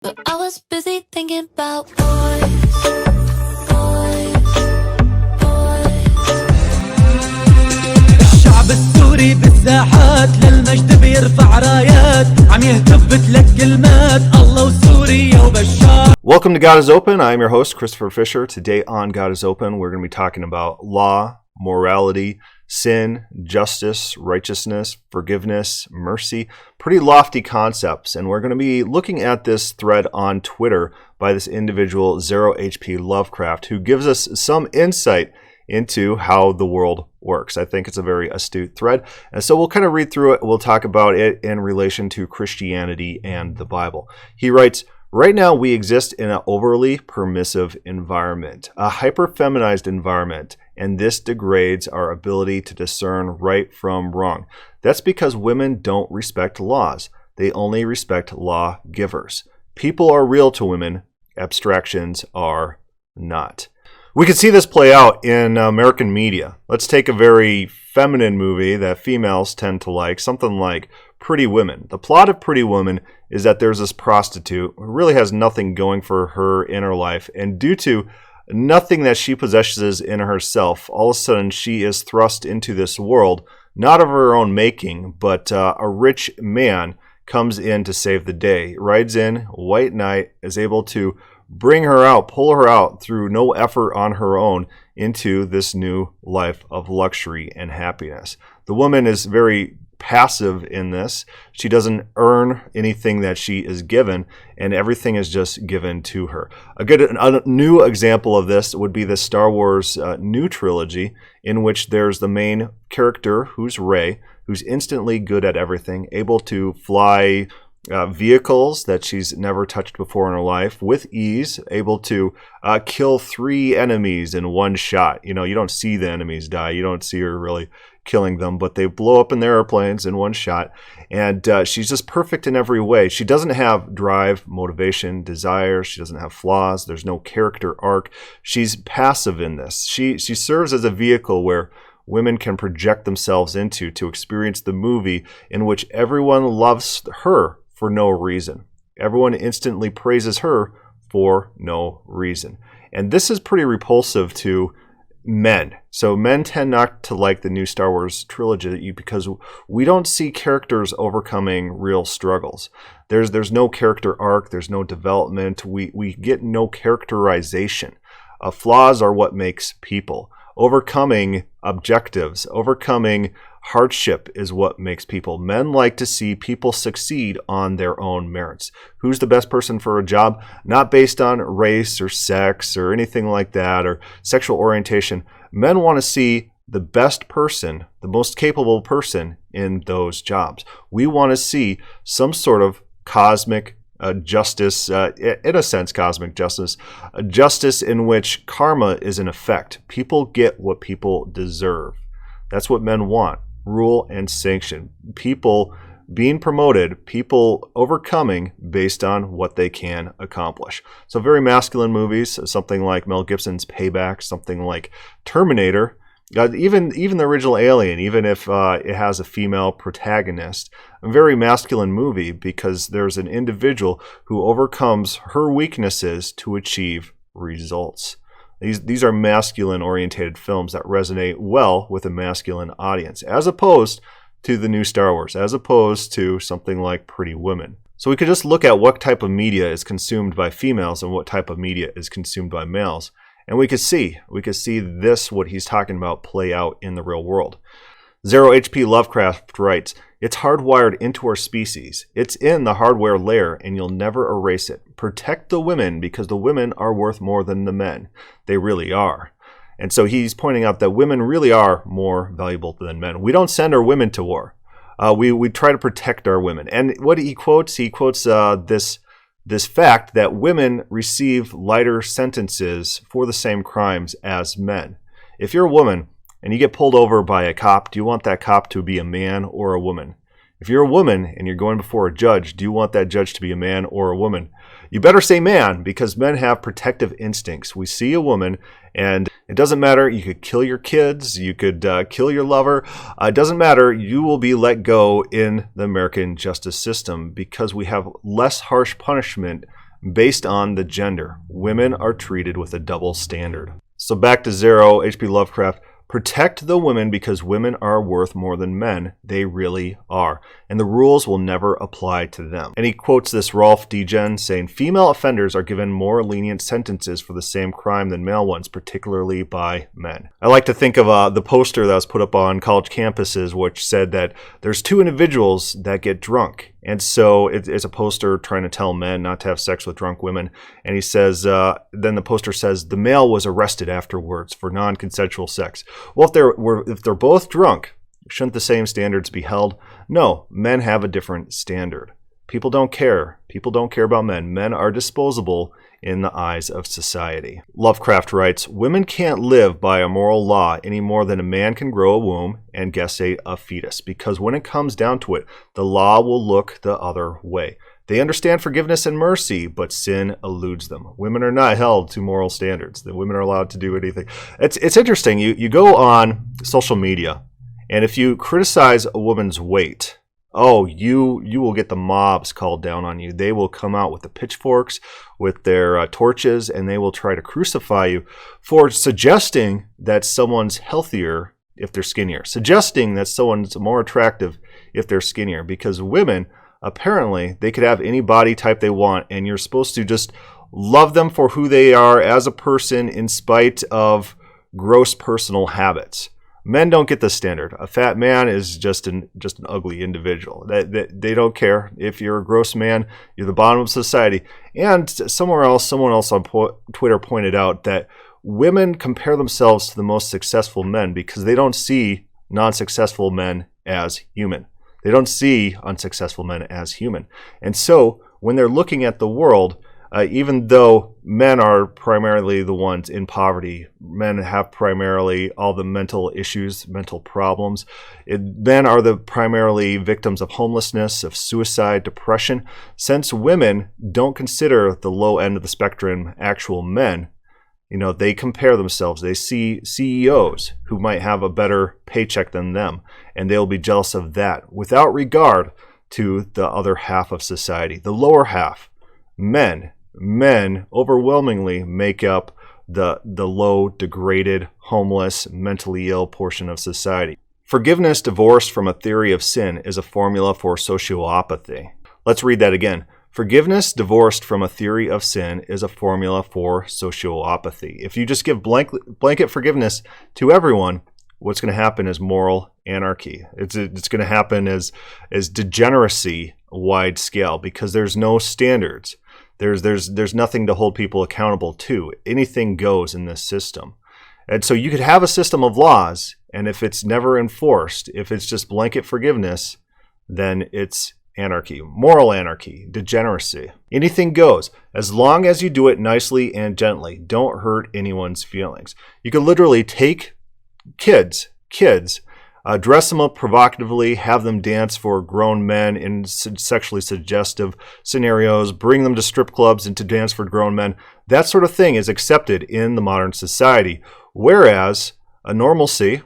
But I was busy thinking about boys. الشعب السوري بالساحات للمجد بيرفع رايات عم يهتف بتلك كلمات الله وسوريا وبشار. Welcome to God is Open. I'm your host, Christopher Fisher. Today on God is Open, we're going to be talking about law, morality, sin, justice, righteousness, forgiveness, mercy. Pretty lofty concepts. And we're going to be looking at this thread on Twitter by this individual, Zero HP Lovecraft, who gives us some insight into how the world works. I think it's a very astute thread. And so we'll kind of read through it. We'll talk about it in relation to Christianity and the Bible. He writes, right now we exist in an overly permissive environment, a hyper-feminized environment, and this degrades our ability to discern right from wrong. That's because women don't respect laws. They only respect law givers. People are real to women. Abstractions are not. We can see this play out in American media. Let's take a very feminine movie that females tend to like, something like Pretty Women. The plot of Pretty Women is that there's this prostitute who really has nothing going for her in her life, and due to nothing that she possesses in herself, all of a sudden she is thrust into this world, not of her own making, but a rich man comes in to save the day, rides in, white knight, is able to bring her out, pull her out through no effort on her own into this new life of luxury and happiness. The woman is very passive in this. She doesn't earn anything that she is given, and everything is just given to her. A new example of this would be the Star Wars new trilogy, in which there's the main character, who's Rey, who's instantly good at everything, able to fly vehicles that she's never touched before in her life with ease, able to kill 3 enemies in one shot. You know, you don't see the enemies die. You don't see her really killing them, but they blow up in their airplanes in one shot. And she's just perfect in every way. She doesn't have drive, motivation, desire. She doesn't have flaws. There's no character arc. She's passive in this. She serves as a vehicle where women can project themselves into to experience the movie in which everyone loves her for no reason. Everyone instantly praises her for no reason. And this is pretty repulsive to men. So men tend not to like the new Star Wars trilogy because we don't see characters overcoming real struggles. There's no character arc, there's no development, we get no characterization. Flaws are what makes people. Overcoming objectives, overcoming hardship is what makes people. Men like to see people succeed on their own merits. Who's the best person for a job? Not based on race or sex or anything like that, or sexual orientation. Men want to see the best person, the most capable person in those jobs. We want to see some sort of cosmic justice, in a sense, cosmic justice, justice in which karma is in effect. People get what people deserve. That's what men want. Rule and sanction. People being promoted, people overcoming based on what they can accomplish. So very masculine movies, something like Mel Gibson's Payback, something like Terminator, even the original Alien, even if it has a female protagonist, a very masculine movie because there's an individual who overcomes her weaknesses to achieve results. These are masculine-oriented films that resonate well with a masculine audience, as opposed to the new Star Wars, as opposed to something like Pretty Women. So we could just look at what type of media is consumed by females and what type of media is consumed by males, and we could see this, what he's talking about, play out in the real world. Zero HP Lovecraft writes, "It's hardwired into our species. It's in the hardware layer, and you'll never erase it. Protect the women because the women are worth more than the men. They really are." And so he's pointing out that women really are more valuable than men. We don't send our women to war. We try to protect our women. And what he quotes this fact that women receive lighter sentences for the same crimes as men. If you're a woman and you get pulled over by a cop, do you want that cop to be a man or a woman? If you're a woman and you're going before a judge, do you want that judge to be a man or a woman? You better say man, because men have protective instincts. We see a woman, and it doesn't matter. You could kill your kids. You could kill your lover. It doesn't matter. You will be let go in the American justice system because we have less harsh punishment based on the gender. Women are treated with a double standard. So back to Zero, H.P. Lovecraft. Protect the women because women are worth more than men. They really are. And the rules will never apply to them. And he quotes this Rolf Degen saying, female offenders are given more lenient sentences for the same crime than male ones, particularly by men. I like to think of the poster that was put up on college campuses, which said that there's two individuals that get drunk. And so it's a poster trying to tell men not to have sex with drunk women. And he says, then the poster says, the male was arrested afterwards for non-consensual sex. Well, if they're both drunk, shouldn't the same standards be held? No, men have a different standard. People don't care. People don't care about men. Men are disposable in the eyes of society. Lovecraft writes, women can't live by a moral law any more than a man can grow a womb and gestate a fetus, because when it comes down to it, the law will look the other way. They understand forgiveness and mercy, but sin eludes them. Women are not held to moral standards. The women are allowed to do anything. It's interesting. You go on social media, and if you criticize a woman's weight, oh, you will get the mobs called down on you. They will come out with the pitchforks, with their torches, and they will try to crucify you for suggesting that someone's healthier if they're skinnier, suggesting that someone's more attractive if they're skinnier, because women, apparently, they could have any body type they want, and you're supposed to just love them for who they are as a person in spite of gross personal habits. Men don't get the standard. A fat man is just an ugly individual. They don't care. If you're a gross man, you're the bottom of society. And someone else on Twitter pointed out that women compare themselves to the most successful men because they don't see non-successful men as human. They don't see unsuccessful men as human. And so when they're looking at the world, even though men are primarily the ones in poverty, men have primarily all the mental issues, mental problems. Men are the primarily victims of homelessness, of suicide, depression. Since women don't consider the low end of the spectrum actual men, they compare themselves. They see CEOs who might have a better paycheck than them, and they'll be jealous of that without regard to the other half of society, the lower half. Men overwhelmingly make up the low, degraded, homeless, mentally ill portion of society. Forgiveness divorced from a theory of sin is a formula for sociopathy. Let's read that again. Forgiveness divorced from a theory of sin is a formula for sociopathy. If you just give blanket forgiveness to everyone, what's going to happen is moral anarchy. It's going to happen as degeneracy wide scale because there's no standards. There's nothing to hold people accountable to. Anything goes in this system. And so you could have a system of laws, and if it's never enforced, if it's just blanket forgiveness, then it's anarchy, moral anarchy, degeneracy. Anything goes, as long as you do it nicely and gently. Don't hurt anyone's feelings. You could literally take kids, dress them up provocatively, have them dance for grown men in sexually suggestive scenarios, bring them to strip clubs and to dance for grown men. That sort of thing is accepted in the modern society, whereas a normalcy,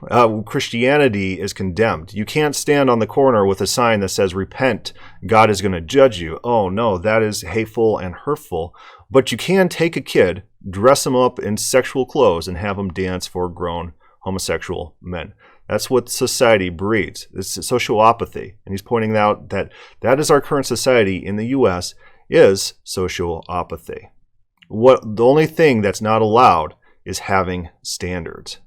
Christianity is condemned. You can't stand on the corner with a sign that says, repent, God is going to judge you. Oh no, that is hateful and hurtful. But you can take a kid, dress him up in sexual clothes, and have him dance for grown homosexual men. That's what society breeds. It's sociopathy. And he's pointing out that that is our current society in the U.S. is sociopathy. The only thing that's not allowed is having standards.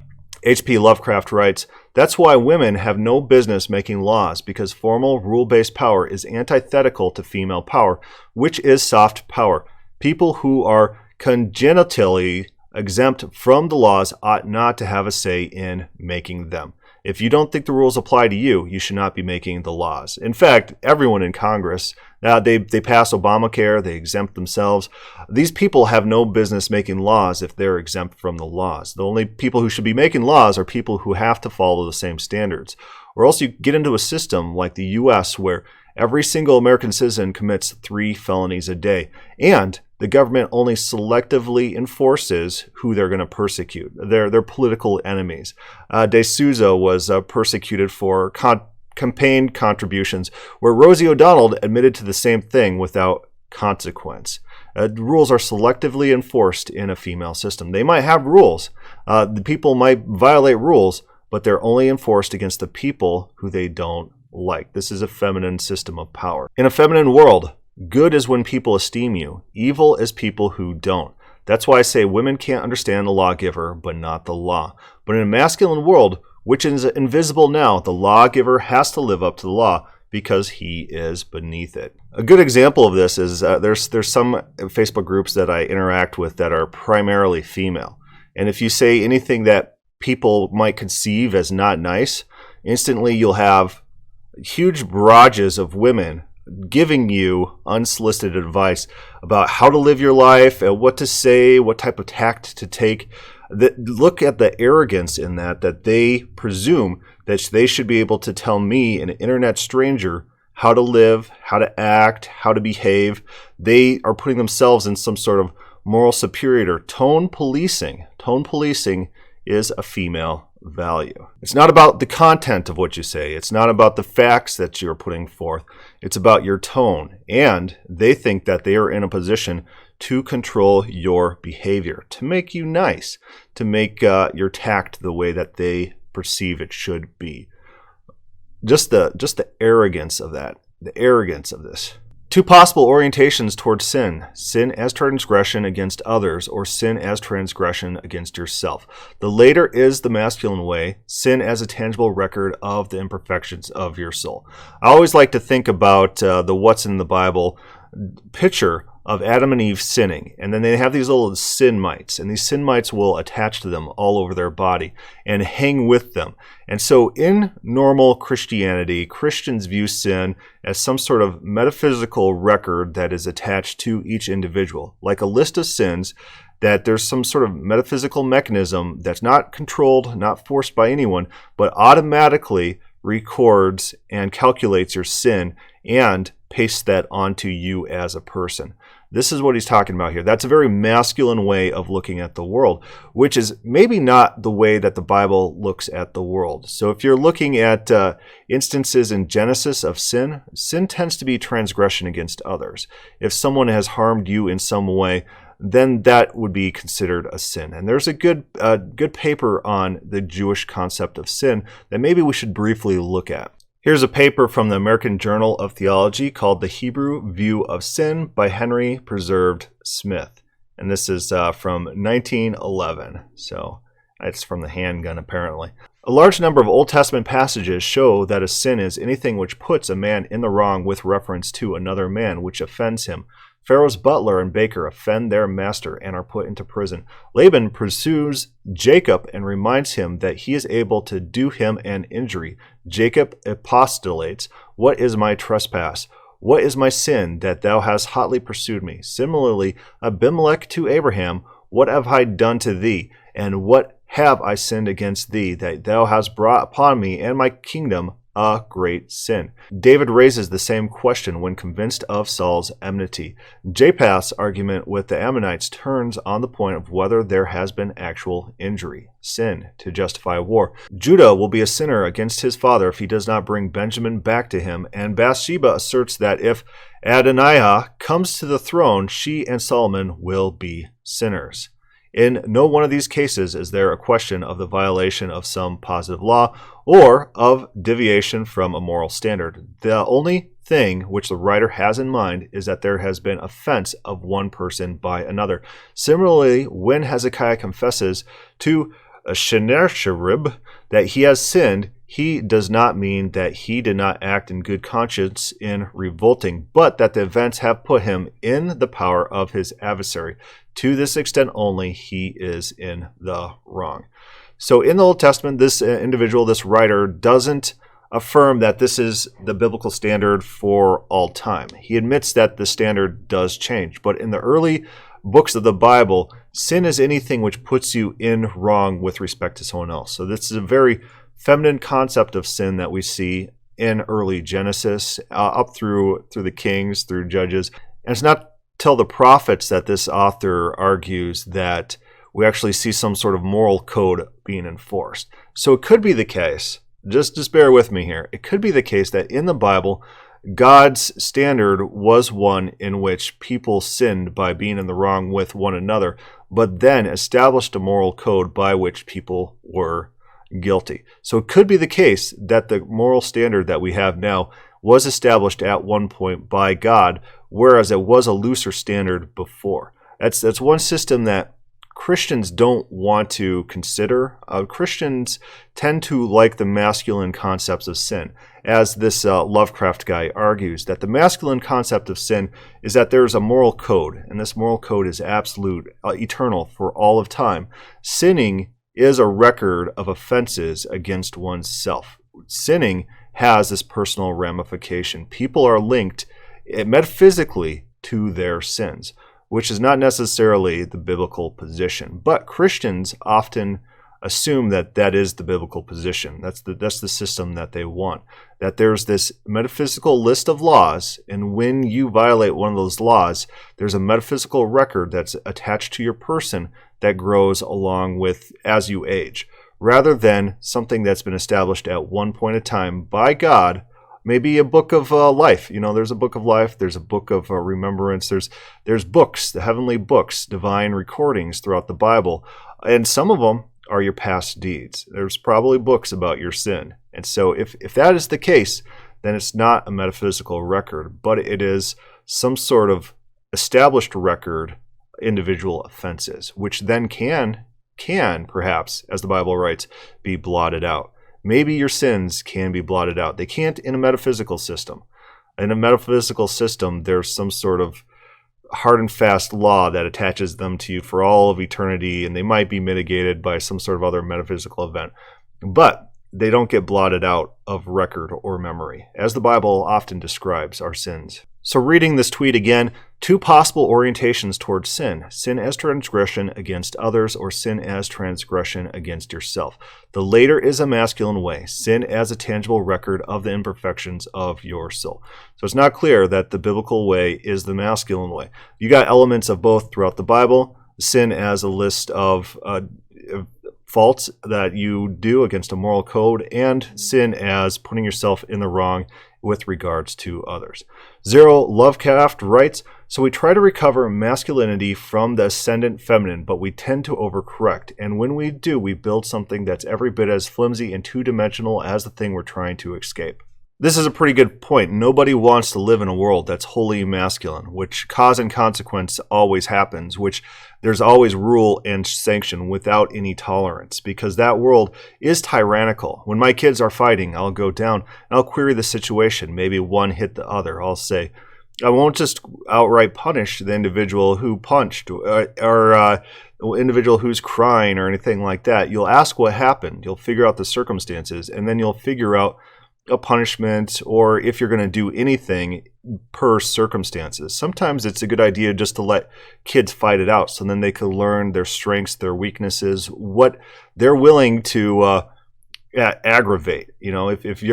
H.P. Lovecraft writes, that's why women have no business making laws, because formal rule-based power is antithetical to female power, which is soft power. People who are congenitally exempt from the laws ought not to have a say in making them. If you don't think the rules apply to you, you should not be making the laws. In fact, everyone in Congress, they pass Obamacare, they exempt themselves. These people have no business making laws if they're exempt from the laws. The only people who should be making laws are people who have to follow the same standards. Or else you get into a system like the U.S. where every single American citizen commits 3 felonies a day, and the government only selectively enforces who they're going to persecute. They're political enemies. De Souza was persecuted for campaign contributions, where Rosie O'Donnell admitted to the same thing without consequence. Rules are selectively enforced in a female system. They might have rules. The people might violate rules, but they're only enforced against the people who they don't like. This is a feminine system of power. In a feminine world, good is when people esteem you. Evil is people who don't. That's why I say women can't understand the lawgiver, but not the law. But in a masculine world, which is invisible now, the lawgiver has to live up to the law because he is beneath it. A good example of this is there's some Facebook groups that I interact with that are primarily female. And if you say anything that people might conceive as not nice, instantly you'll have huge barrages of women giving you unsolicited advice about how to live your life, what to say, what type of tact to take. Look at the arrogance in that they presume that they should be able to tell me, an internet stranger, how to live, how to act, how to behave. They are putting themselves in some sort of moral superior. Tone policing is a female value. It's not about the content of what you say. It's not about the facts that you're putting forth. It's about your tone. And they think that they are in a position to control your behavior, to make you nice, to make your tact the way that they perceive it should be. Just the arrogance of that, the arrogance of this. Two possible orientations towards sin: sin as transgression against others, or sin as transgression against yourself. The later is the masculine way, sin as a tangible record of the imperfections of your soul. I always like to think about the What's in the Bible picture of Adam and Eve sinning, and then they have these little sin mites, and these sin mites will attach to them all over their body and hang with them. And so in normal Christianity, Christians view sin as some sort of metaphysical record that is attached to each individual, like a list of sins, that there's some sort of metaphysical mechanism that's not controlled, not forced by anyone, but automatically records and calculates your sin and pastes that onto you as a person. This is what he's talking about here. That's a very masculine way of looking at the world, which is maybe not the way that the Bible looks at the world. So if you're looking at instances in Genesis of sin, sin tends to be transgression against others. If someone has harmed you in some way, then that would be considered a sin. And there's a good paper on the Jewish concept of sin that maybe we should briefly look at. Here's a paper from the American Journal of Theology called The Hebrew View of Sin by Henry Preserved Smith. And this is from 1911. So it's from the handgun, apparently. A large number of Old Testament passages show that a sin is anything which puts a man in the wrong with reference to another man, which offends him. Pharaoh's butler and baker offend their master and are put into prison. Laban pursues Jacob and reminds him that he is able to do him an injury. Jacob expostulates, "What is my trespass? What is my sin that thou hast hotly pursued me?" Similarly, Abimelech to Abraham, "What have I done to thee? And what have I sinned against thee, that thou hast brought upon me and my kingdom a great sin?" David raises the same question when convinced of Saul's enmity. Jephthah's argument with the Ammonites turns on the point of whether there has been actual injury, sin, to justify war. Judah will be a sinner against his father if he does not bring Benjamin back to him, and Bathsheba asserts that if Adonijah comes to the throne, she and Solomon will be sinners. In no one of these cases is there a question of the violation of some positive law or of deviation from a moral standard. The only thing which the writer has in mind is that there has been offense of one person by another. Similarly, when Hezekiah confesses to Sennacherib that he has sinned, he does not mean that he did not act in good conscience in revolting, but that the events have put him in the power of his adversary. To this extent only, he is in the wrong. So in the Old Testament, this individual, this writer, doesn't affirm that this is the biblical standard for all time. He admits that the standard does change. But in the early books of the Bible, sin is anything which puts you in wrong with respect to someone else. So this is a very feminine concept of sin that we see in early Genesis, up through the Kings, through Judges. And it's not till the prophets that this author argues that we actually see some sort of moral code being enforced. So it could be the case, just bear with me here, it could be the case that in the Bible, God's standard was one in which people sinned by being in the wrong with one another, but then established a moral code by which people were guilty. So it could be the case that the moral standard that we have now was established at one point by God, whereas it was a looser standard before. That's one system that Christians don't want to consider. Christians tend to like the masculine concepts of sin, as this Lovecraft guy argues, that the masculine concept of sin is that there's a moral code, and this moral code is absolute, eternal, for all of time. Sinning is a record of offenses against oneself. Sinning has this personal ramification. People are linked metaphysically to their sins, which is not necessarily the biblical position. But Christians often assume that that is the biblical position. That's the system that they want. That there's this metaphysical list of laws, and when you violate one of those laws, there's a metaphysical record that's attached to your person that grows along with as you age, rather than something that's been established at one point in time by God. Maybe a book of life. There's a book of life. There's a book of remembrance. There's books, the heavenly books, divine recordings throughout the Bible. And some of them are your past deeds. There's probably books about your sin. And so if that is the case, then it's not a metaphysical record, but it is some sort of established record, individual offenses, which then can perhaps, as the Bible writes, be blotted out. Maybe your sins can be blotted out. They can't in a metaphysical system. In a metaphysical system, there's some sort of hard and fast law that attaches them to you for all of eternity, and they might be mitigated by some sort of other metaphysical event. But they don't get blotted out of record or memory, as the Bible often describes our sins. So reading this tweet again, 2 possible orientations towards sin. Sin as transgression against others, or sin as transgression against yourself. The later is a masculine way. Sin as a tangible record of the imperfections of your soul. So it's not clear that the biblical way is the masculine way. You got elements of both throughout the Bible. Sin as a list of faults that you do against a moral code, and sin as putting yourself in the wrong with regards to others. Zero Lovecraft writes, so we try to recover masculinity from the ascendant feminine, but we tend to overcorrect. And when we do, we build something that's every bit as flimsy and two-dimensional as the thing we're trying to escape. This is a pretty good point. Nobody wants to live in a world that's wholly masculine, which cause and consequence always happens, which there's always rule and sanction without any tolerance, because that world is tyrannical. When my kids are fighting, I'll go down and I'll query the situation. Maybe one hit the other. I'll say, I won't just outright punish the individual who punched or the individual who's crying or anything like that. You'll ask what happened. You'll figure out the circumstances, and then you'll figure out a punishment, or if you're going to do anything per circumstances. Sometimes it's a good idea just to let kids fight it out, so then they can learn their strengths, their weaknesses, what they're willing to aggravate. If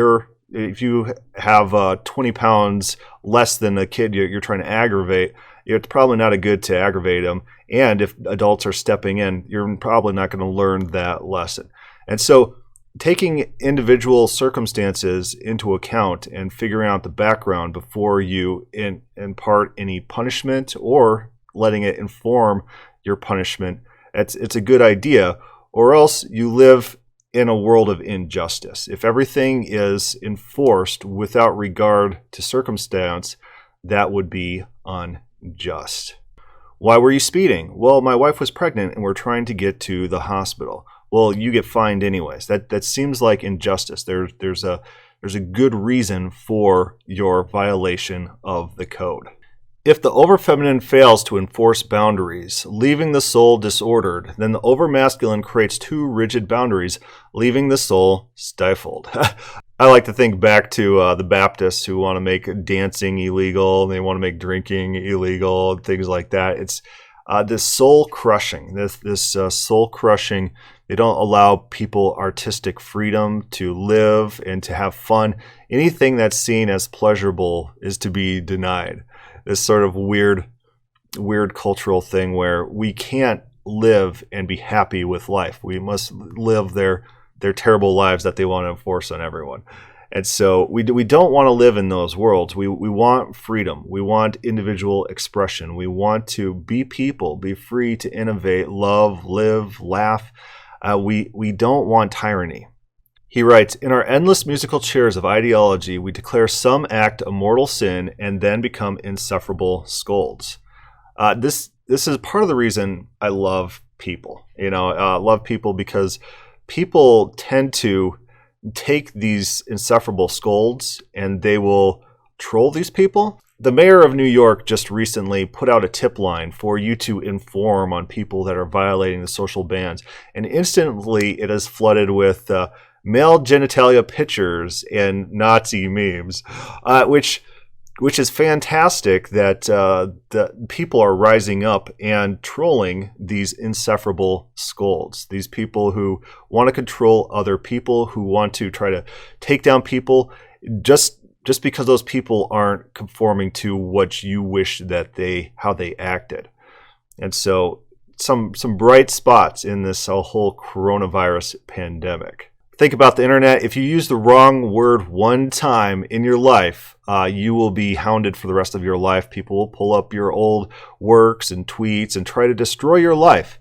you have 20 pounds less than a kid you're trying to aggravate, it's probably not a good to aggravate them. And if adults are stepping in, you're probably not going to learn that lesson. And so taking individual circumstances into account and figuring out the background before you impart any punishment or letting it inform your punishment, it's a good idea, or else you live in a world of injustice. If everything is enforced without regard to circumstance, that would be unjust. Why were you speeding? Well, my wife was pregnant and we're trying to get to the hospital. Well, you get fined anyways. That seems like injustice. There's a good reason for your violation of the code. If the overfeminine fails to enforce boundaries, leaving the soul disordered, then the overmasculine creates too rigid boundaries, leaving the soul stifled. I like to think back to the Baptists who want to make dancing illegal, and they want to make drinking illegal, and things like that. It's this soul crushing. This soul crushing. They don't allow people artistic freedom to live and to have fun. Anything that's seen as pleasurable is to be denied. This sort of weird cultural thing where we can't live and be happy with life. We must live their terrible lives that they want to enforce on everyone. And so we don't want to live in those worlds. We want freedom. We want individual expression. We want to be people, be free to innovate, love, live, laugh. We don't want tyranny. He writes, in our endless musical chairs of ideology, we declare some act a mortal sin and then become insufferable scolds. This is part of the reason I love people. I love people because people tend to take these insufferable scolds and they will troll these people. The mayor of New York just recently put out a tip line for you to inform on people that are violating the social bans, and instantly it is flooded with male genitalia pictures and Nazi memes, which is fantastic that the people are rising up and trolling these insufferable scolds, these people who want to control other people, who want to try to take down people just because those people aren't conforming to what you wish that how they acted. And so some bright spots in this whole coronavirus pandemic. Think about the internet. If you use the wrong word one time in your life, you will be hounded for the rest of your life. People will pull up your old works and tweets and try to destroy your life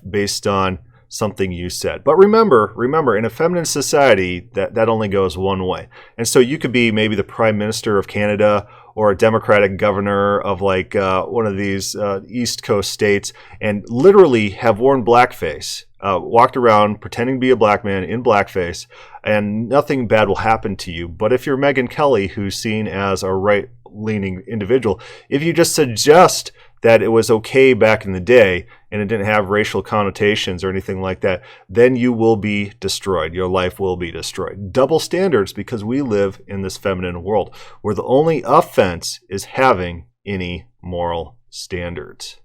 based on something you said. But remember, in a feminine society, that only goes one way. And so you could be maybe the Prime Minister of Canada or a Democratic governor of like one of these East Coast states and literally have worn blackface, walked around pretending to be a black man in blackface, and nothing bad will happen to you. But if you're Megyn Kelly, who's seen as a right-leaning individual, if you just suggest that it was okay back in the day and it didn't have racial connotations or anything like that, then you will be destroyed. Your life will be destroyed. Double standards, because we live in this feminine world where the only offense is having any moral standards.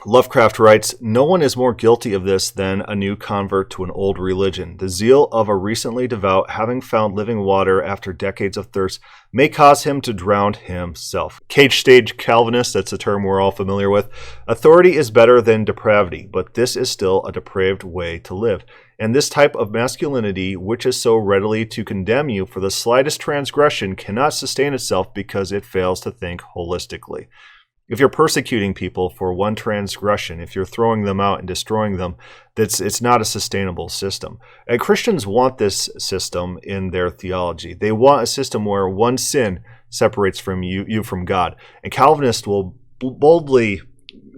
Lovecraft writes, no one is more guilty of this than a new convert to an old religion. The zeal of a recently devout, having found living water after decades of thirst, may cause him to drown himself. Cage stage Calvinist, that's a term we're all familiar with. Authority is better than depravity, but this is still a depraved way to live. And this type of masculinity, which is so readily to condemn you for the slightest transgression, cannot sustain itself because it fails to think holistically. If you're persecuting people for one transgression, if you're throwing them out and destroying them, it's not a sustainable system. And Christians want this system in their theology. They want a system where one sin separates from you from God. And Calvinists will boldly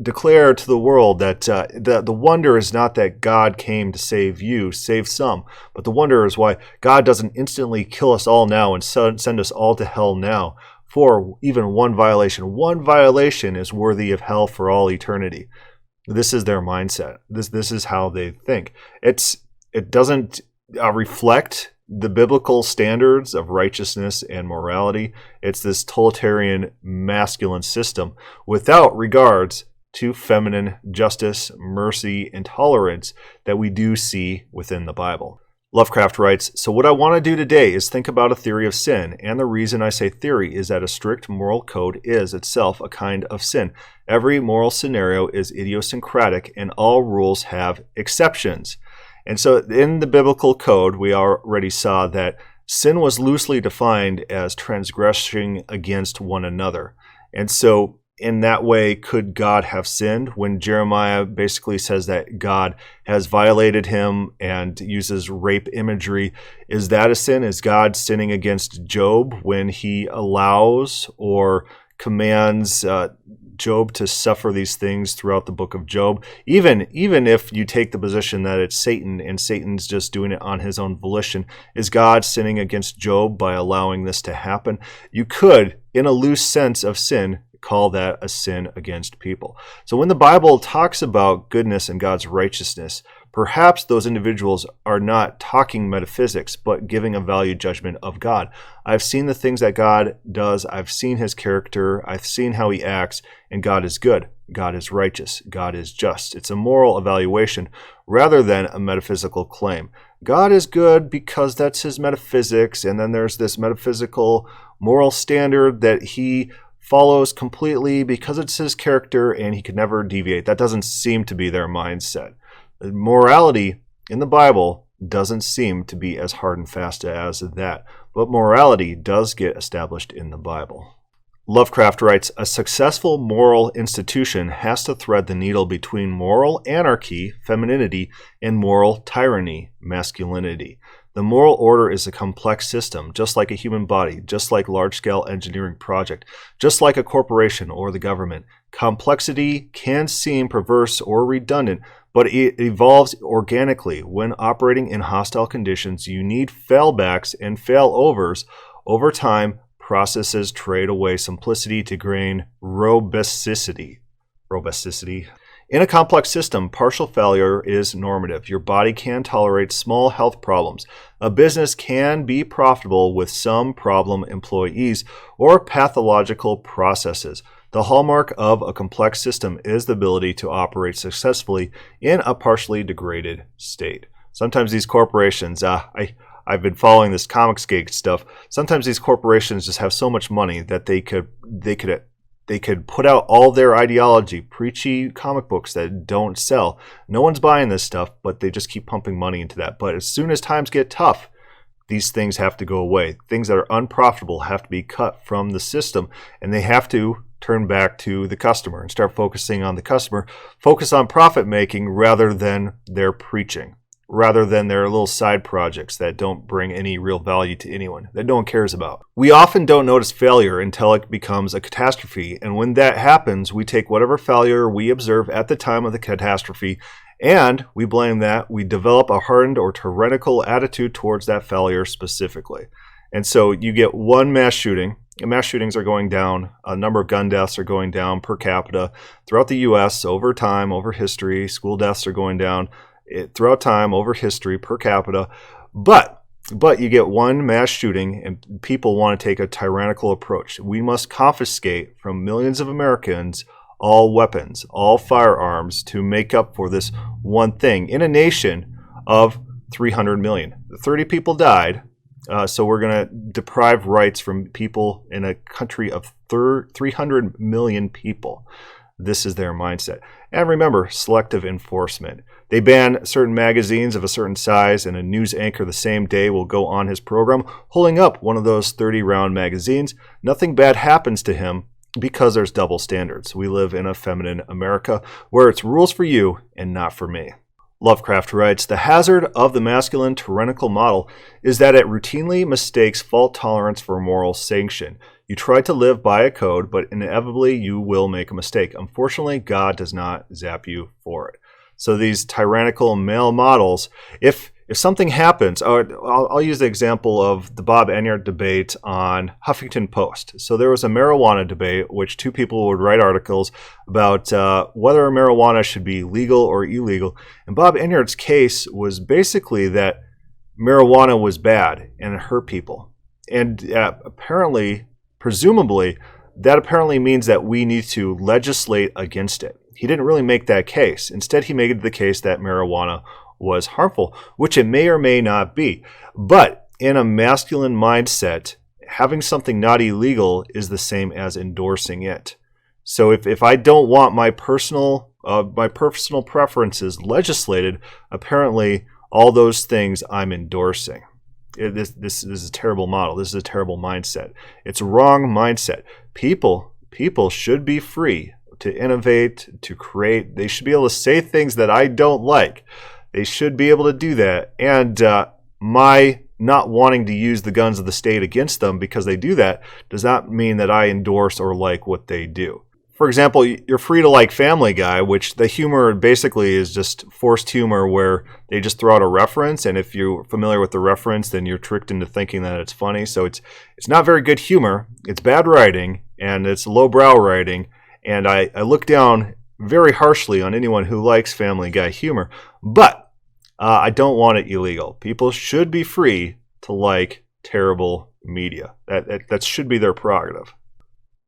declare to the world that the wonder is not that God came to save you, save some, but the wonder is why God doesn't instantly kill us all now and send us all to hell now. For even one violation. One violation is worthy of hell for all eternity. This is their mindset. This is how they think. It doesn't reflect the biblical standards of righteousness and morality. It's this totalitarian masculine system without regards to feminine justice, mercy, and tolerance that we do see within the Bible. Lovecraft writes, so what I want to do today is think about a theory of sin, and the reason I say theory is that a strict moral code is itself a kind of sin. Every moral scenario is idiosyncratic, and all rules have exceptions. And so in the biblical code, we already saw that sin was loosely defined as transgressing against one another. And so in that way, could God have sinned? When Jeremiah basically says that God has violated him and uses rape imagery, is that a sin? Is God sinning against Job when he allows or commands Job to suffer these things throughout the book of Job? Even if you take the position that it's Satan and Satan's just doing it on his own volition, is God sinning against Job by allowing this to happen? You could, in a loose sense of sin, call that a sin against people. So when the Bible talks about goodness and God's righteousness, perhaps those individuals are not talking metaphysics, but giving a value judgment of God. I've seen the things that God does. I've seen his character. I've seen how he acts, and God is good. God is righteous. God is just. It's a moral evaluation rather than a metaphysical claim. God is good because that's his metaphysics, and then there's this metaphysical moral standard that he follows completely because it's his character and he could never deviate. That doesn't seem to be their mindset. Morality in the Bible doesn't seem to be as hard and fast as that, but morality does get established in the Bible. Lovecraft writes, a successful moral institution has to thread the needle between moral anarchy, femininity, and moral tyranny, masculinity. The moral order is a complex system, just like a human body, just like large-scale engineering project, just like a corporation or the government. Complexity can seem perverse or redundant, but it evolves organically. When operating in hostile conditions, you need failbacks and failovers. Over time, processes trade away simplicity to gain robusticity. In a complex system, partial failure is normative. Your body can tolerate small health problems. A business can be profitable with some problem employees or pathological processes. The hallmark of a complex system is the ability to operate successfully in a partially degraded state. Sometimes these corporations, I've been following this Comicsgate stuff. Sometimes these corporations just have so much money that they could put out all their ideology, preachy comic books that don't sell. No one's buying this stuff, but they just keep pumping money into that. But as soon as times get tough, these things have to go away. Things that are unprofitable have to be cut from the system, and they have to turn back to the customer and start focusing on the customer. Focus on profit making rather than their preaching, rather than their little side projects that don't bring any real value to anyone, that no one cares about. We often don't notice failure until it becomes a catastrophe, and when that happens, we take whatever failure we observe at the time of the catastrophe and we blame that. We develop a hardened or tyrannical attitude towards that failure specifically. And so you get one mass shooting. Mass shootings are going down. A number of gun deaths are going down per capita throughout the U.S. over time, over history. School deaths are going down throughout time, over history, per capita. But you get one mass shooting and people want to take a tyrannical approach. We must confiscate from millions of Americans all weapons, all firearms to make up for this one thing in a nation of 300 million. 30 people died, so we're going to deprive rights from people in a country of 300 million people. This is their mindset. And remember, selective enforcement. They ban certain magazines of a certain size, and a news anchor the same day will go on his program holding up one of those 30-round magazines. Nothing bad happens to him because there's double standards. We live in a feminine America where it's rules for you and not for me. Lovecraft writes, the hazard of the masculine tyrannical model is that it routinely mistakes fault tolerance for moral sanction. You try to live by a code, but inevitably you will make a mistake. Unfortunately, God does not zap you for it. So these tyrannical male models, if something happens, I'll use the example of the Bob Enyart debate on Huffington Post. So there was a marijuana debate, which two people would write articles about whether marijuana should be legal or illegal. And Bob Enyart's case was basically that marijuana was bad and it hurt people. And presumably, that apparently means that we need to legislate against it. He didn't really make that case. Instead, he made the case that marijuana was harmful, which it may or may not be. But in a masculine mindset, having something not illegal is the same as endorsing it. So if I don't want my personal preferences legislated, apparently all those things I'm endorsing. This is a terrible model. This is a terrible mindset. It's a wrong mindset. People should be free to innovate, to create. They should be able to say things that I don't like. They should be able to do that. And my not wanting to use the guns of the state against them because they do that does not mean that I endorse or like what they do. For example, you're free to like Family Guy, which the humor basically is just forced humor where they just throw out a reference, and if you're familiar with the reference, then you're tricked into thinking that it's funny. So it's not very good humor. It's bad writing, and it's lowbrow writing, and I look down very harshly on anyone who likes Family Guy humor, but I don't want it illegal. People should be free to like terrible media. That should be their prerogative.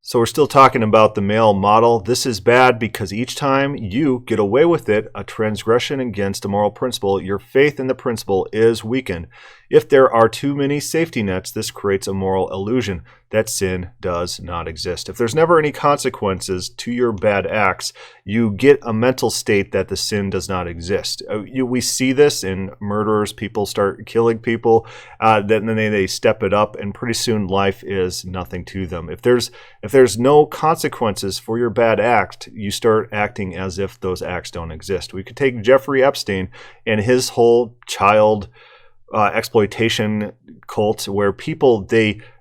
So we're still talking about the male model. This is bad because each time you get away with it, a transgression against a moral principle, your faith in the principle is weakened. If there are too many safety nets, this creates a moral illusion that sin does not exist. If there's never any consequences to your bad acts, you get a mental state that the sin does not exist. We see this in murderers. People start killing people, then they step it up, and pretty soon life is nothing to them. If there's no consequences for your bad act, you start acting as if those acts don't exist. We could take Jeffrey Epstein and his whole child exploitation cult, where people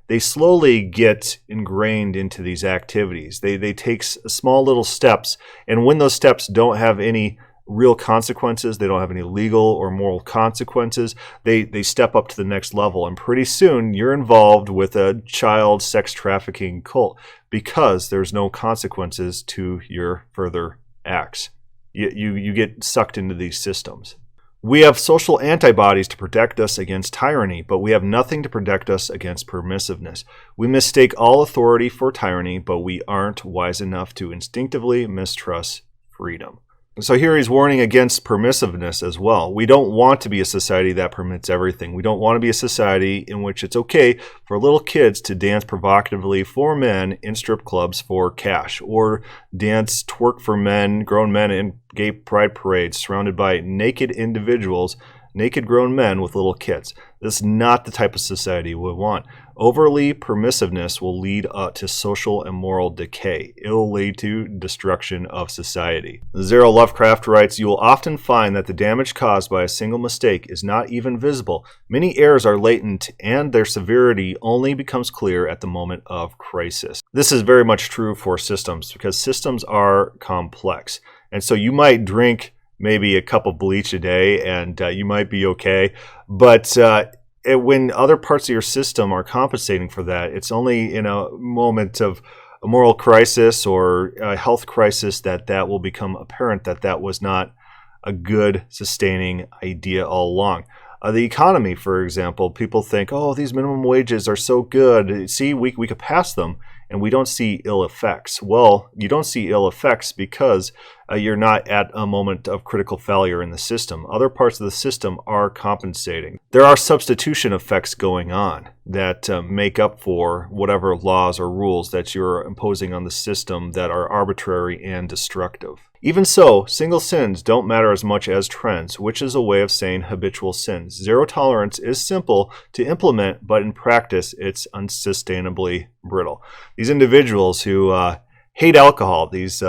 they slowly get ingrained into these activities. They take small little steps, and when those steps don't have any real consequences, they don't have any legal or moral consequences, they step up to the next level, and pretty soon you're involved with a child sex trafficking cult because there's no consequences to your further acts. You get sucked into these systems. We have social antibodies to protect us against tyranny, but we have nothing to protect us against permissiveness. We mistake all authority for tyranny, but we aren't wise enough to instinctively mistrust freedom. So here he's warning against permissiveness as well. We don't want to be a society that permits everything. We don't want to be a society in which it's okay for little kids to dance provocatively for men in strip clubs for cash, or dance twerk for men, grown men in gay pride parades surrounded by naked individuals, naked grown men with little kids. This is not the type of society we want. Overly permissiveness will lead to social and moral decay. It will lead to destruction of society. Zero Lovecraft writes, "You will often find that the damage caused by a single mistake is not even visible. Many errors are latent, and their severity only becomes clear at the moment of crisis." This is very much true for systems, because systems are complex. And so you might drink maybe a cup of bleach a day, and you might be okay, but when other parts of your system are compensating for that, it's only in a moment of a moral crisis or a health crisis that will become apparent that was not a good sustaining idea all along. The economy, for example, people think, oh, these minimum wages are so good. See, we could pass them, and we don't see ill effects. Well, you don't see ill effects because you're not at a moment of critical failure in the system. Other parts of the system are compensating. There are substitution effects going on that make up for whatever laws or rules that you're imposing on the system that are arbitrary and destructive. Even so, single sins don't matter as much as trends, which is a way of saying habitual sins. Zero tolerance is simple to implement, but in practice, it's unsustainably brittle. These individuals who hate alcohol, these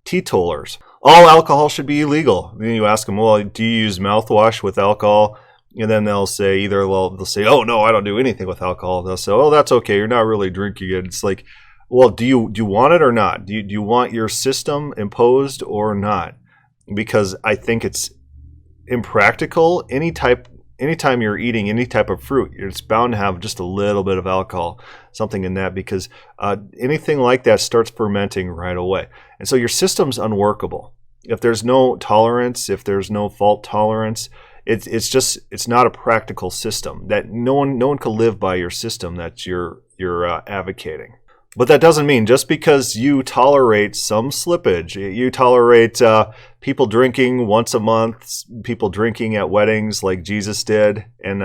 teetotalers, all alcohol should be illegal. Then you ask them, well, do you use mouthwash with alcohol? And then they'll say, they'll say, oh, no, I don't do anything with alcohol. They'll say, oh, that's okay. You're not really drinking it. It's like, well, do you want it or not? Do you want your system imposed or not? Because I think it's impractical. Anytime you're eating any type of fruit, it's bound to have just a little bit of alcohol, something in that, because anything like that starts fermenting right away. And so your system's unworkable. If there's no tolerance, if there's no fault tolerance, it's not a practical system. That no one can live by your system that you're advocating. But that doesn't mean just because you tolerate some slippage, you tolerate people drinking once a month, people drinking at weddings like Jesus did, and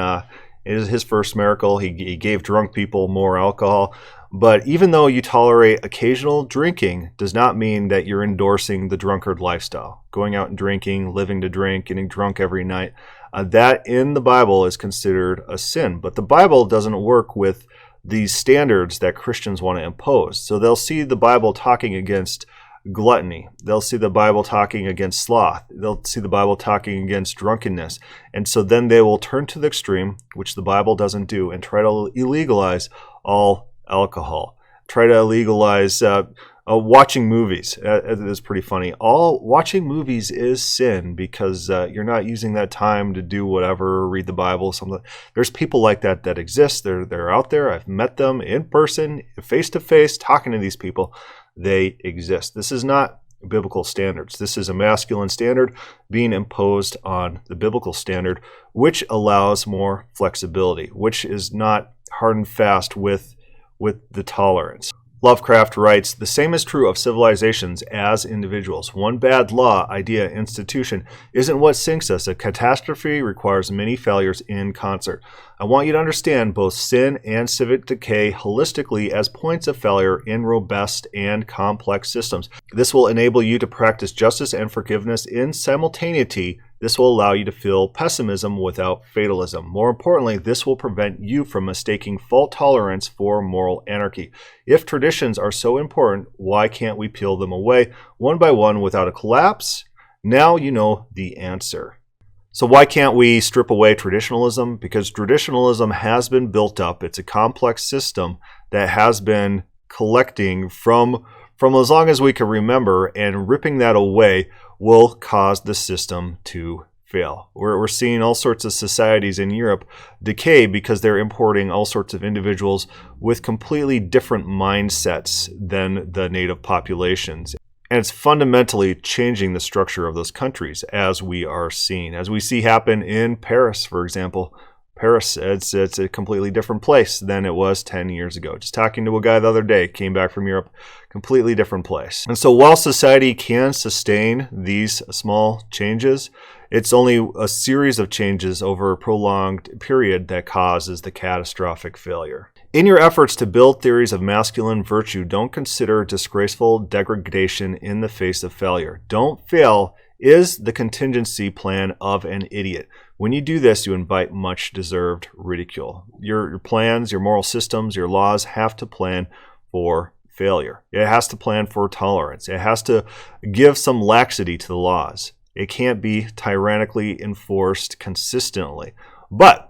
his first miracle, he gave drunk people more alcohol. But even though you tolerate occasional drinking does not mean that you're endorsing the drunkard lifestyle. Going out and drinking, living to drink, getting drunk every night, that in the Bible is considered a sin. But the Bible doesn't work with these standards that Christians want to impose. So they'll see the Bible talking against gluttony. They'll see the Bible talking against sloth. They'll see the Bible talking against drunkenness. And so then they will turn to the extreme, which the Bible doesn't do, and try to illegalize all alcohol. Try to legalize watching movies. It is pretty funny. All watching movies is sin because you're not using that time to do whatever, read the Bible, something. There's people like that exist. They're out there. I've met them in person, face to face, talking to these people. They exist. This is not biblical standards. This is a masculine standard being imposed on the biblical standard, which allows more flexibility, which is not hard and fast with the tolerance. Lovecraft writes, "The same is true of civilizations as individuals. One bad law, idea, institution isn't what sinks us. A catastrophe requires many failures in concert. I want you to understand both sin and civic decay holistically as points of failure in robust and complex systems. This will enable you to practice justice and forgiveness in simultaneity. This will allow you to feel pessimism without fatalism. More importantly, this will prevent you from mistaking fault tolerance for moral anarchy. If traditions are so important, why can't we peel them away one by one without a collapse? Now you know the answer." So why can't we strip away traditionalism? Because traditionalism has been built up. It's a complex system that has been collecting from as long as we can remember, and ripping that away will cause the system to fail. We're seeing all sorts of societies in Europe decay because they're importing all sorts of individuals with completely different mindsets than the native populations. And it's fundamentally changing the structure of those countries, as we are seeing. As we see happen in Paris, for example. Paris, it's a completely different place than it was 10 years ago. Just talking to a guy the other day, came back from Europe, completely different place. And so while society can sustain these small changes, it's only a series of changes over a prolonged period that causes the catastrophic failure. In your efforts to build theories of masculine virtue, don't consider disgraceful degradation in the face of failure. Don't fail is the contingency plan of an idiot. When you do this, you invite much deserved ridicule. Your plans, your moral systems, your laws have to plan for failure. It has to plan for tolerance. It has to give some laxity to the laws. It can't be tyrannically enforced consistently. But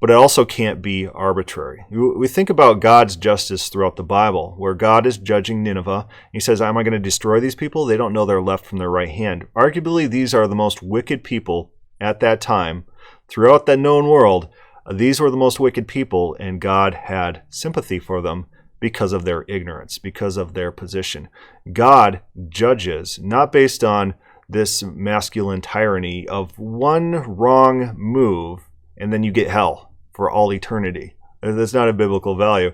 it also can't be arbitrary. We think about God's justice throughout the Bible, where God is judging Nineveh. He says, "Am I going to destroy these people? They don't know their left from their right hand." Arguably, these are the most wicked people at that time. Throughout the known world, these were the most wicked people, and God had sympathy for them because of their ignorance, because of their position. God judges, not based on this masculine tyranny of one wrong move, and then you get hell for all eternity. That's not a biblical value.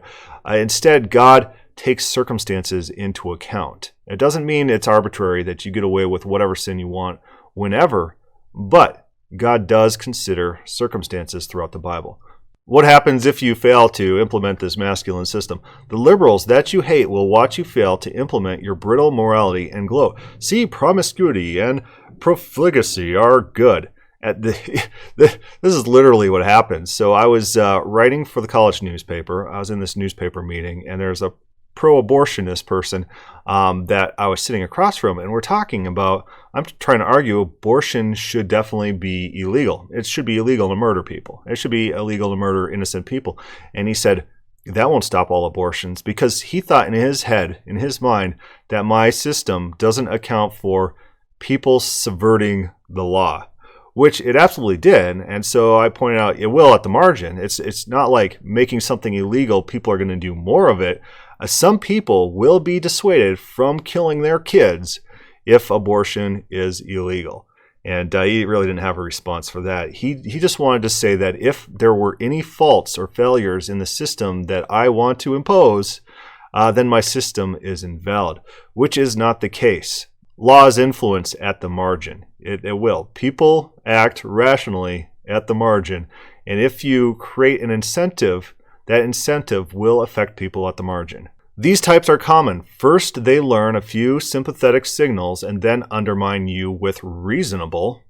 Instead, God takes circumstances into account. It doesn't mean it's arbitrary that you get away with whatever sin you want whenever, but God does consider circumstances throughout the Bible. What happens if you fail to implement this masculine system? The liberals that you hate will watch you fail to implement your brittle morality and gloat. See, promiscuity and profligacy are good. This is literally what happens. So I was writing for the college newspaper. I was in this newspaper meeting, and there's a pro-abortionist person that I was sitting across from, and we're talking about, I'm trying to argue abortion should definitely be illegal. It should be illegal to murder people. It should be illegal to murder innocent people. And he said, that won't stop all abortions, because he thought in his head, in his mind, that my system doesn't account for people subverting the law. Which it absolutely did, and so I pointed out it will at the margin. It's not like making something illegal, people are going to do more of it. Some people will be dissuaded from killing their kids if abortion is illegal. And he really didn't have a response for that. He just wanted to say that if there were any faults or failures in the system that I want to impose, then my system is invalid, which is not the case. Law is influence at the margin. It will. People act rationally at the margin. And if you create an incentive, that incentive will affect people at the margin. These types are common. First, they learn a few sympathetic signals and then undermine you with reasonable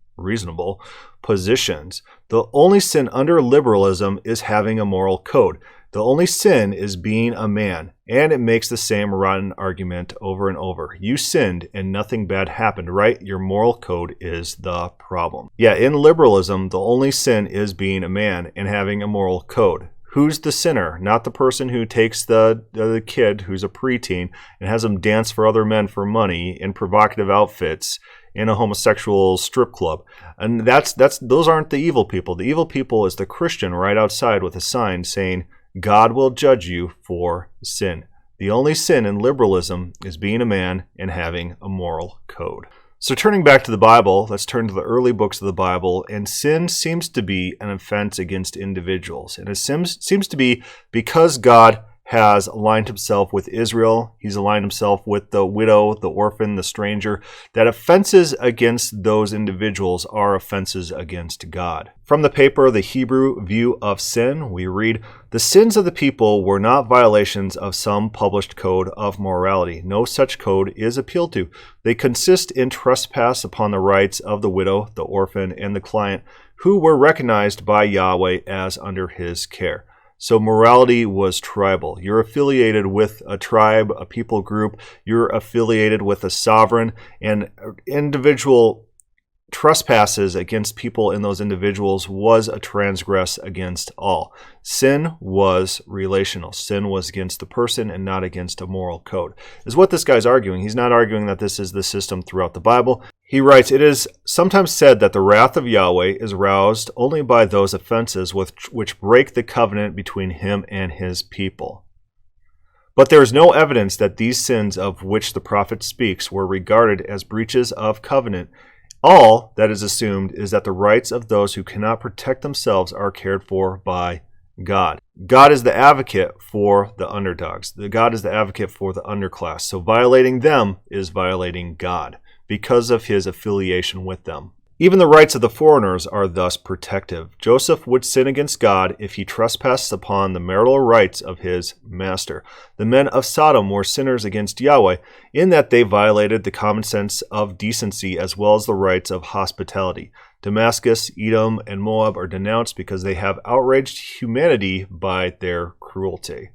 positions. The only sin under liberalism is having a moral code. The only sin is being a man, and it makes the same rotten argument over and over. You sinned and nothing bad happened, right? Your moral code is the problem. Yeah, in liberalism, the only sin is being a man and having a moral code. Who's the sinner? Not the person who takes the kid who's a preteen and has him dance for other men for money in provocative outfits in a homosexual strip club. And those aren't the evil people. The evil people is the Christian right outside with a sign saying, God will judge you for sin. The only sin in liberalism is being a man and having a moral code. So turning back to the Bible, let's turn to the early books of the Bible, and sin seems to be an offense against individuals. And it seems to be because God has aligned himself with Israel. He's aligned himself with the widow, the orphan, the stranger, that offenses against those individuals are offenses against God. From the paper, The Hebrew View of Sin, we read, "The sins of the people were not violations of some published code of morality. No such code is appealed to. They consist in trespass upon the rights of the widow, the orphan, and the client, who were recognized by Yahweh as under his care." So morality was tribal. You're affiliated with a tribe, a people group. You're affiliated with a sovereign, and individual trespasses against people in those individuals was a transgress against all. Sin was relational. Sin was against the person and not against a moral code, is what this guy's arguing. He's not arguing that this is the system throughout the Bible. He writes, "It is sometimes said that the wrath of Yahweh is roused only by those offenses which break the covenant between him and his people. But there is no evidence that these sins of which the prophet speaks were regarded as breaches of covenant. All that is assumed is that the rights of those who cannot protect themselves are cared for by God. God is the advocate for the underdogs. God is the advocate for the underclass. So violating them is violating God because of his affiliation with them. Even the rights of the foreigners are thus protective. Joseph would sin against God if he trespassed upon the marital rights of his master. The men of Sodom were sinners against Yahweh in that they violated the common sense of decency as well as the rights of hospitality. Damascus, Edom, and Moab are denounced because they have outraged humanity by their cruelty.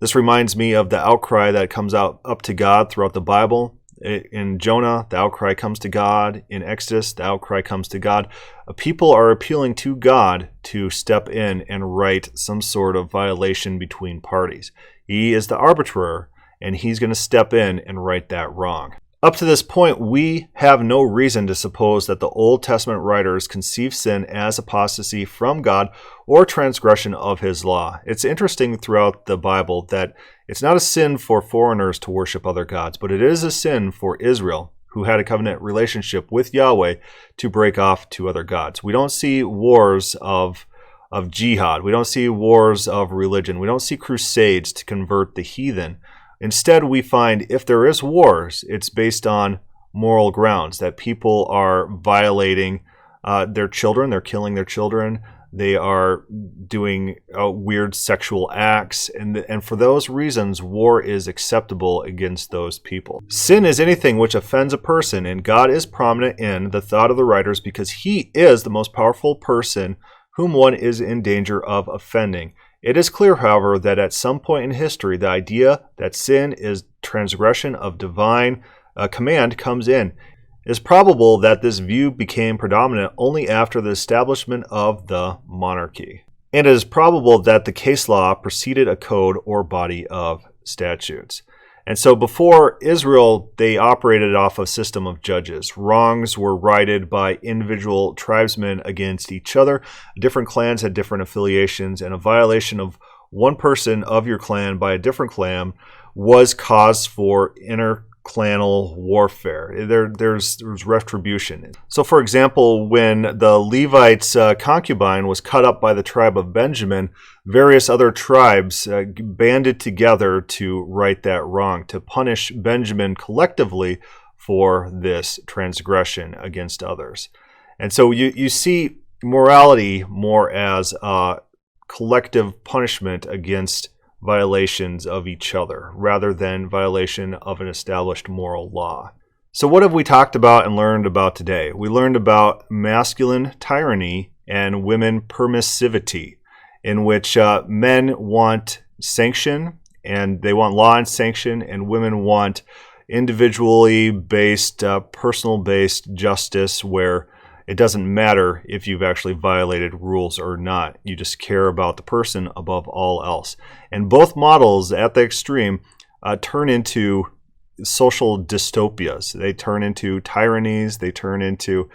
This reminds me of the outcry that comes out up to God throughout the Bible. In Jonah, the outcry comes to God. In Exodus, the outcry comes to God. People are appealing to God to step in and right some sort of violation between parties. He is the arbiter, and he's going to step in and right that wrong. Up to this point, we have no reason to suppose that the Old Testament writers conceive sin as apostasy from God or transgression of his law. It's interesting throughout the Bible that it's not a sin for foreigners to worship other gods, but it is a sin for Israel, who had a covenant relationship with Yahweh, to break off to other gods. We don't see wars of jihad. We don't see wars of religion. We don't see crusades to convert the heathen. Instead, we find if there is wars, it's based on moral grounds, that people are violating their children, they're killing their children, they are doing weird sexual acts, and for those reasons, war is acceptable against those people. Sin is anything which offends a person, and God is prominent in the thought of the writers because he is the most powerful person whom one is in danger of offending. It is clear, however, that at some point in history, the idea that sin is transgression of divine command comes in. It is probable that this view became predominant only after the establishment of the monarchy. And it is probable that the case law preceded a code or body of statutes. And so before Israel, they operated off a system of judges. Wrongs were righted by individual tribesmen against each other. Different clans had different affiliations, and a violation of one person of your clan by a different clan was cause for interclanal warfare. There's retribution. So for example, when the Levites' concubine was cut up by the tribe of Benjamin, various other tribes banded together to right that wrong, to punish Benjamin collectively for this transgression against others. And so you see morality more as a collective punishment against violations of each other, rather than violation of an established moral law. So what have we talked about and learned about today? We learned about masculine tyranny and women permissivity, in which men want sanction, and they want law and sanction, and women want individually based, personal-based justice, where it doesn't matter if you've actually violated rules or not. You just care about the person above all else. And both models at the extreme turn into social dystopias. They turn into tyrannies. They turn into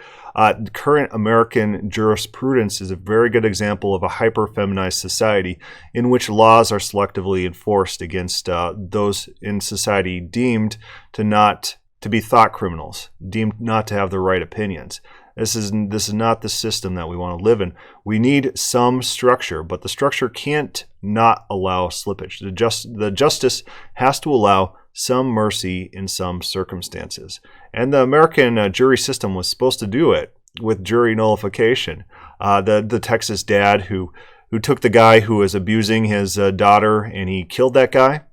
current American jurisprudence is a very good example of a hyper-feminized society in which laws are selectively enforced against those in society deemed to be thought criminals, deemed not to have the right opinions. This is not the system that we want to live in. We need some structure, but the structure can't not allow slippage. The justice has to allow some mercy in some circumstances. And the American jury system was supposed to do it with jury nullification. The Texas dad who took the guy who was abusing his daughter and he killed that guy,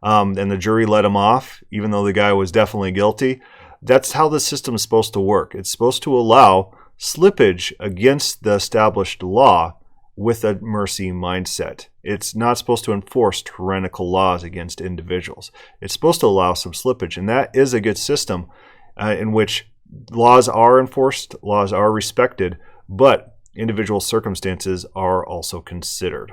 and the jury let him off, even though the guy was definitely guilty. That's how the system is supposed to work. It's supposed to allow slippage against the established law with a mercy mindset. It's not supposed to enforce tyrannical laws against individuals. It's supposed to allow some slippage, and that is a good system in which laws are enforced, laws are respected, but individual circumstances are also considered.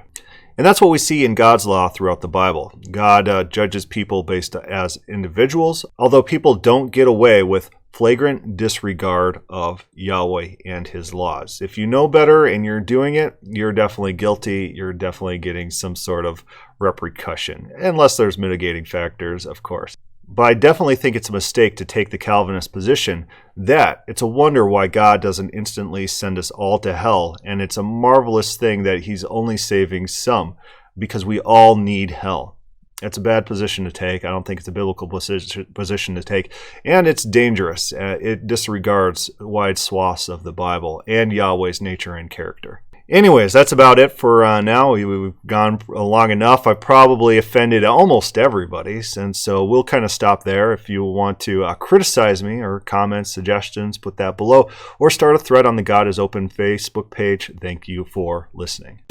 And that's what we see in God's law throughout the Bible. God judges people based as individuals, although people don't get away with flagrant disregard of Yahweh and his laws. If you know better and you're doing it, you're definitely guilty. You're definitely getting some sort of repercussion, unless there's mitigating factors, of course. But I definitely think it's a mistake to take the Calvinist position that it's a wonder why God doesn't instantly send us all to hell, and it's a marvelous thing that he's only saving some, because we all need hell. It's a bad position to take. I don't think it's a biblical position to take, and it's dangerous. It disregards wide swaths of the Bible and Yahweh's nature and character. Anyways, that's about it for now. We've gone long enough. I probably offended almost everybody, and so we'll kind of stop there. If you want to criticize me or comments, suggestions, put that below, or start a thread on the God is Open Facebook page. Thank you for listening.